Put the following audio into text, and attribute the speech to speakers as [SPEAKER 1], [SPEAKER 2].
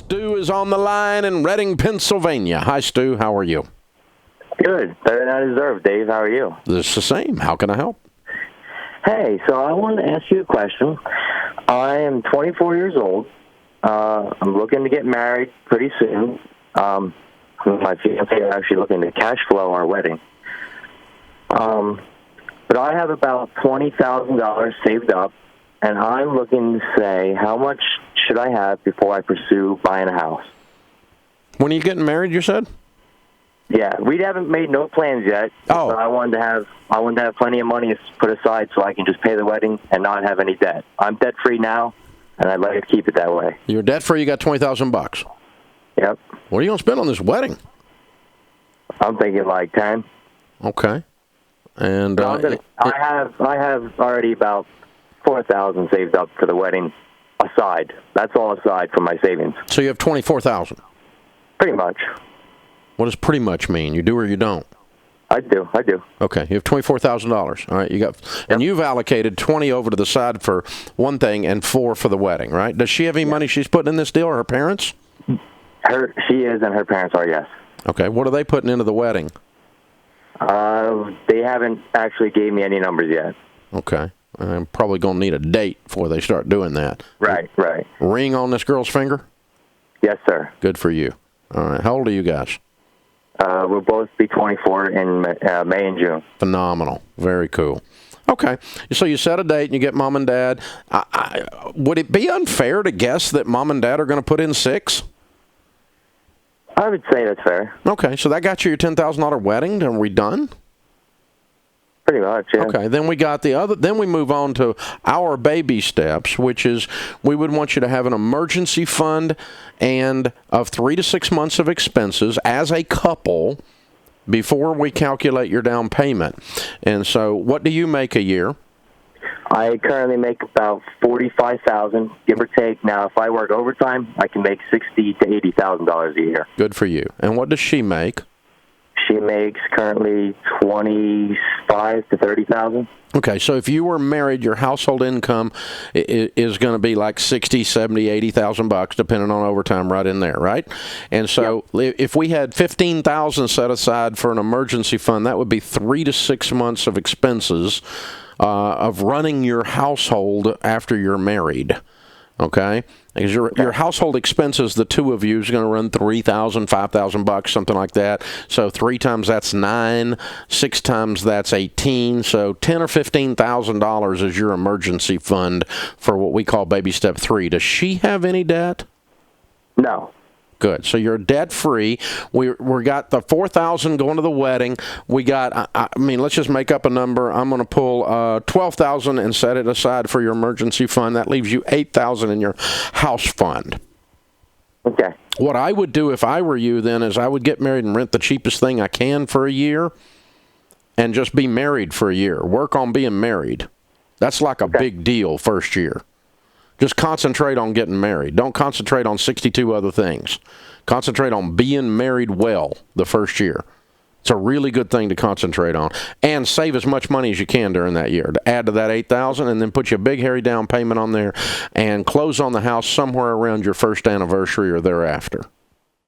[SPEAKER 1] Stu is on the line in Reading, Pennsylvania. Hi, Stu. How are you?
[SPEAKER 2] Good. Better than I deserve, Dave. How are you?
[SPEAKER 1] It's the same. How can I help?
[SPEAKER 2] Hey, so I wanted to ask you a question. I am 24 years old. I'm looking to get married pretty soon. My fiance are actually looking to cash flow our wedding. But I have about $20,000 saved up, and I'm looking to say, how much should I have before I pursue buying a house?
[SPEAKER 1] When are you getting married, you said?
[SPEAKER 2] Yeah, we haven't made no plans yet.
[SPEAKER 1] Oh.
[SPEAKER 2] But I wanted to have plenty of money put aside so I can just pay the wedding and not have any debt. I'm debt free now, and I'd like to keep it that way.
[SPEAKER 1] You're debt free. You got $20,000.
[SPEAKER 2] Yep.
[SPEAKER 1] What are you going to spend on this wedding?
[SPEAKER 2] I'm thinking like 10.
[SPEAKER 1] Okay. And
[SPEAKER 2] I have already about 4,000 saved up for the wedding aside. That's all aside from my savings.
[SPEAKER 1] So you have 24,000.
[SPEAKER 2] Pretty much.
[SPEAKER 1] What does pretty much mean? You do or you don't?
[SPEAKER 2] I do.
[SPEAKER 1] Okay, you have $24,000. All right, you got, and you've allocated 20 over to the side for one thing and 4 for the wedding, right? Does she have any money she's putting in this deal, or her parents?
[SPEAKER 2] She is, and her parents are, yes.
[SPEAKER 1] Okay, what are they putting into the wedding?
[SPEAKER 2] They haven't actually gave me any numbers yet.
[SPEAKER 1] Okay, I'm probably going to need a date before they start doing that.
[SPEAKER 2] Right.
[SPEAKER 1] Ring on this girl's finger?
[SPEAKER 2] Yes, sir.
[SPEAKER 1] Good for you. All right, how old are you guys?
[SPEAKER 2] We'll both be 24 in May and June.
[SPEAKER 1] Phenomenal. Very cool. Okay. So you set a date and you get mom and dad. Would it be unfair to guess that mom and dad are going to put in 6?
[SPEAKER 2] I would say that's fair.
[SPEAKER 1] Okay. So that got you your $10,000 wedding. Are we done?
[SPEAKER 2] Pretty much, yeah.
[SPEAKER 1] Okay, then we got then we move on to our baby steps, which is we would want you to have an emergency fund and of 3 to 6 months of expenses as a couple before we calculate your down payment. And so what do you make a year?
[SPEAKER 2] I currently make about $45,000, give or take. Now, if I work overtime, I can make $60,000 to $80,000 a year.
[SPEAKER 1] Good for you. And what does she make?
[SPEAKER 2] She makes currently $25,000 to $30,000.
[SPEAKER 1] Okay, so if you were married, your household income is going to be like $60,000, $70,000, $80,000, depending on overtime, right in there, right? And so if we had $15,000 set aside for an emergency fund, that would be 3 to 6 months of expenses of running your household after you're married. Okay, because your household expenses, the two of you, is going to run $3,000, $5,000, something like that. So 3 times that's 9, 6 times that's 18. So $10,000 or $15,000 is your emergency fund for what we call baby step 3. Does she have any debt?
[SPEAKER 2] No.
[SPEAKER 1] Good. So you're debt free. We got the $4,000 going to the wedding. We got. I mean, let's just make up a number. I'm going to pull $12,000 and set it aside for your emergency fund. That leaves you $8,000 in your house fund.
[SPEAKER 2] Okay.
[SPEAKER 1] What I would do if I were you then is I would get married and rent the cheapest thing I can for a year, and just be married for a year. Work on being married. That's like a big deal first year. Just concentrate on getting married. Don't concentrate on 62 other things. Concentrate on being married well the first year. It's a really good thing to concentrate on. And save as much money as you can during that year to add to that $8,000, and then put your big hairy down payment on there and close on the house somewhere around your first anniversary or thereafter.